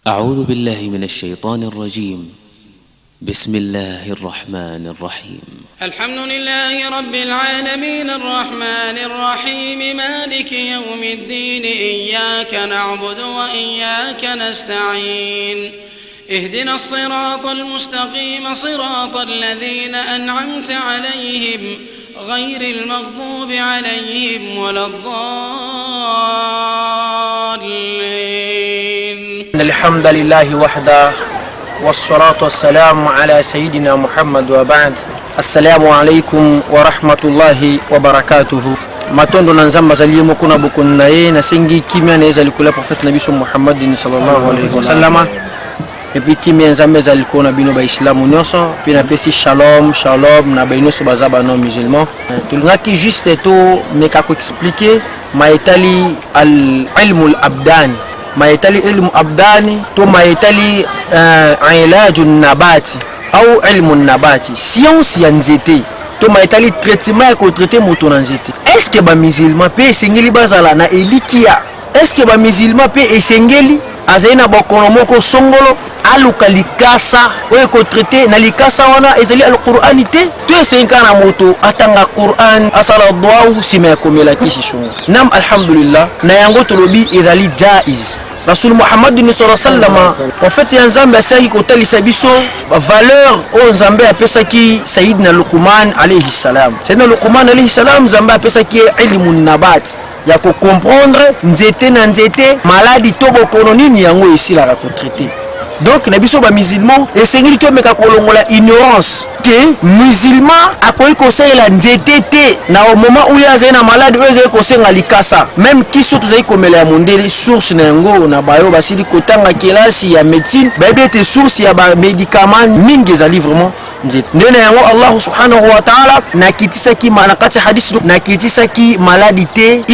أعوذ بالله من الشيطان الرجيم. بسم الله الرحمن الرحيم. الحمد لله رب العالمين الرحمن الرحيم مالك يوم الدين إياك نعبد وإياك نستعين اهدنا الصراط المستقيم صراط الذين أنعمت عليهم غير المغضوب عليهم ولا الضالين. الحمد لله وحده والصلاة والسلام على سيدنا محمد وبعد. السلام عليكم ورحمة الله وبركاته. Matondo na nzamba zalimu kuna bukun naye na sengi kimya na zalikula Prophet Nabi Muhammad sallallahu alaihi wasallam. Epi kimya nzambe zaliko na bino ba Islamu nyonso pina pesi shalom na bainoso bazaba non musulman. Tulingaki juste to meka ko expliquer maitali al-ilm al-abdan. Maitali ilmu abdani to maitali ilajun nabati au ilmu nabati, science ya nzete to maitali traitement ko traiter moto na nzete. Est-ce que ba musulman pe esengeli bazala na elikia? Est-ce que ba musulman pe esengeli azaina bokono moko songolo aluka likasa oyo ko traiter na likasa wana ezali al-Qur'an te to esenkana moto atanga Qur'an asala dua sima komela kishisho. Nam alhamdulillah na yango tolobi ezali jaiz. Rasul Muhammad sallallahu alaihi wasallam prophète ya Nzambe asaki kotalisa biso valeur o Nzambe apesaki Sayyidina Luqman alayhi salam. Sayyidina Luqman alayhi salam Nzambe apesaki ilmu nabat ya ko comprendre nzete na nzete maladi to bokono nini yango esila ko traiter. Donc na biso ba musulman esengeli to meka kolongola ignorance que musulman akoyi kosela nzete te na au moment où ya zena malade oyo ko senga likasa même kiso tozai komela ya mondeli source na ngo na bayo basidi kotanga kelasi ya médecine babete source ya ba médicament mingi ezali vraiment nzete ndena yango Allah subhanahu wa ta'ala nakitisa ki manakati hadith nakitisa ki maladi te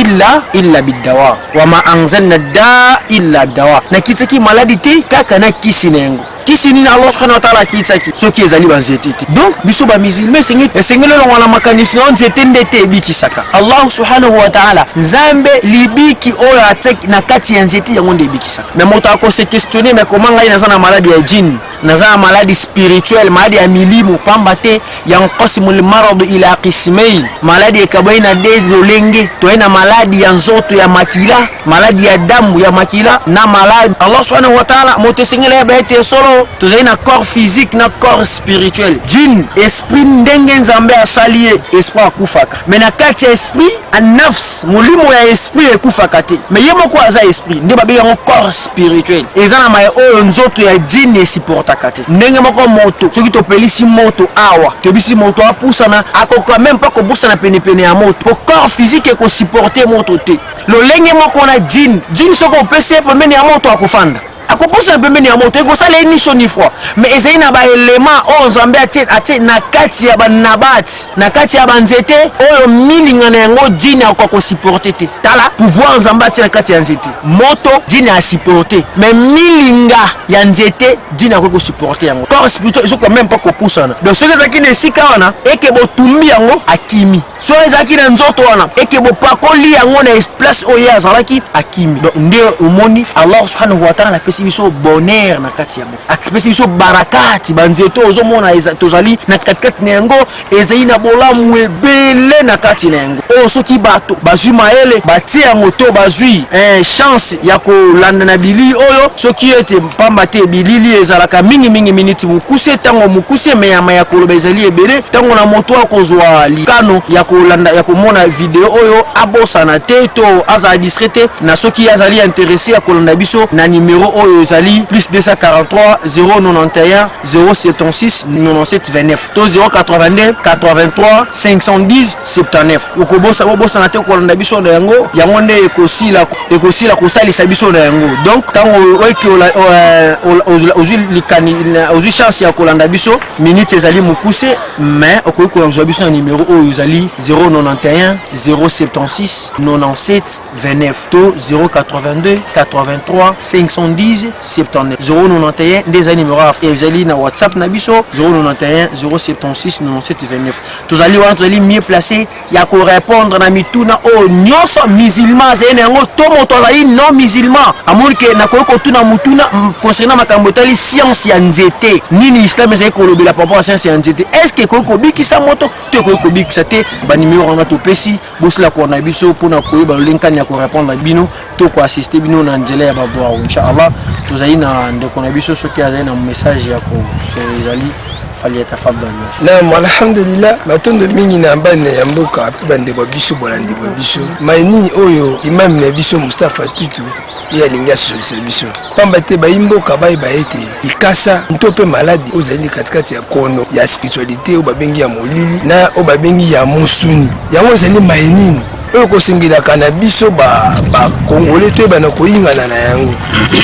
illa bidawa wa ma anzalna da illa bidawa nakitisa ki maladi te kaka na kisinengo kisini na Allah subhanahu wa ta'ala kitaki soki ezali banzetete. Donc biso ba musulman sengelo longwana makanisi on zetendete bikisaka Allah subhanahu wa ta'ala Nzambe libiki oyo atek na kati ya nzete yango nde bikisaka. Mais moto akose questionner mais comment ngai nazana maladi ya jinn nazana maladi spirituelle maladi ya milimu pamba te yanqasimul marad ila qismayn maladi ekabaina des lolenge toena maladi ya nzoto ya makila maladi ya damu ya makila na maladi Allah subhanahu wa ta'ala moto sengelo ya baete solo tozali na corps physique na corps spirituel. Jinn esprit ndenge Nzambe asaliye esprit akufaka mais na kati ya esprit an-nafs mulimo ya esprit ekufaka te mais yemo ko aza esprit nde babe yango corps spirituel ezana maye oyo nzoto ya jinn esiportaka te ndenge moko moto soki topelisi moto awa tebisi moto apusana akoka même pas kobusana pene ya moto po corps physique eko supporter moto te lolenge moko na jinn soko opesi pembeni ya moto akofanda akoposa pembeni ya moto ekosala emission ni fois mais ezali na ba element o Nzambe ate na kati ya banabati na kati ya banzete oyo milinga na yango jini akoko supporter te tala pouvoir Nzambe ate na kati ya nzete moto jini a supporter mais milinga ya nzete jini akoko supporter yango corps spirituel je même pas kopusana. Donc soki ezaki na esika wana eke botumbi yango akimi so ezaki na nzoto wana eke bopakoli yango na place oyo azalaki akimi. Donc nde omoni Allah subhanahu wa ta'ala pesi biso bonheur na kati ya moto akipesi biso barakati banzeto ozomona tozali na katikati na yango ezali na bolamu ebele na kati na yango o soki bato bazwi maele batie yango to bazwi chance ya kolanda na bilili oyo soki ete pamba te bilili ezalaka mingi minute mukuse tango mukuse meyama ya koloba ezali ebele tango na moto akozwa likano ya kolanda ya komona video oyo abosana te to aza discrete na soki azali intéressé ya kolanda biso na numéro oyo ezali plus 243 091 076 97 29 to 082 83 510 79 okobosa na te kolanda biso na yango nde ekosila kosalisa biso na yango. Donc tango oiki ozwi likani ozwi chance ya kolanda biso minute ezali mukuse mais okoki kolanda biso na numéro oyo ezali 091 076 97 29 to 082 83 510 096 79 091 des numéros et zali na WhatsApp na biso 091 076 97 29 tozali wana tozali mieux placé ya ko répondre na mituna o nyonso musulman zene ngo tomo tozali non musulman amoni ke na ko tuna mutuna concernant makambo tali science ya nzete nini islam ezali ko lobela par rapport à science ya nzete est-ce que ko bikisa moto te ko bikisa te ba numéro on a to pesi bosla ko na biso pona ko ba linkani ya ko répondre bino to ko assister bino na njela ya babo inshallah tozali na ndeko na biso soki azali na message ya ko so ezali fali tafadhali na alhamdulillah matondo mingi na bana ya mboka bande ba biso bolandi ba biso maini oyo imam na biso Mustafa Tutu ya linga solution biso pamba te ba imboka ba ete ikasa ntope maladi ozali katikati ya kono ya spiritualité o babengi ya molili na o babengi ya musuni yango ezali maini oyo kosengilaka na biso ba congolais to bana koyingana na yango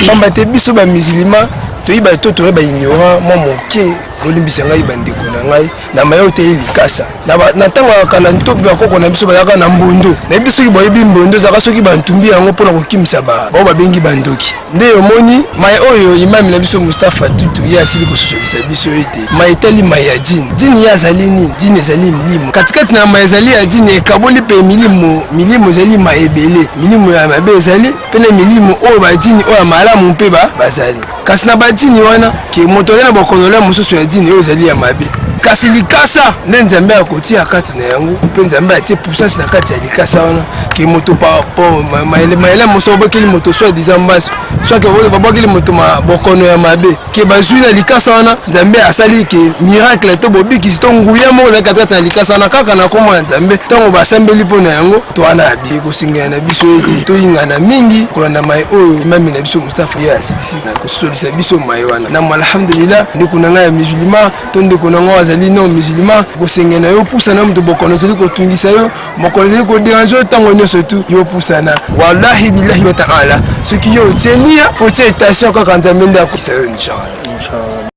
pamba te biso ba musulman toyiba to toyeba ignorant mo moke olimbisa ngai bandeko na ngai na mayo te likasa na tango akala ntopi bakoko na biso bayaka na mbondo na biso ki boyebi mbondo zaka soki bantumbi yango mpona kokimisa bao babengi bandoki nde omoni mai oyo imam na biso Mustafa Tutu ye asili kososolisa biso ete mai etali mai ya jini ye azali nini jini ezali milimo katikati na mai ezali ya jini ekaboli mpe milimo ezali mai ebele milimo ya mabe ezali pene milimo oyo bajini oyo malamu mpe bazali kasi na bajini wana ke moto na bokonola mosusu ya dini oyo ezali ya mabe kasi likasa nde nzambe akotia kati na yango mpe nzambe atie puissance na kati ya likasa wana ke moto maele moso babokeli moto soit disant mbasi soit ke babokeli moto bokono ya mabe ke bazwi na likasa wana nzambe asali ke miracle to bobikisi to nguya moko ezali katikati na likasa wana kaka na kombo ya nzambe ntango basambeli mpo na yango towana abie kosengela na biso ete toyingana mingi kolanda mai oyo imami na biso Mustafa ye asilisi na kosolisa biso mai wana na alhamdulillah ndeko na ngai ya musulman to ndeko na ngai azali non musulman kosengela yo pusana moto bokono ezali kotungisa yo bokono ezali koderange yo ntango nyonso tu yo pusana wallahi billahi wa ta'ala soki yo otie nia otie etation kaka nzambe nde akokisa yo inshallah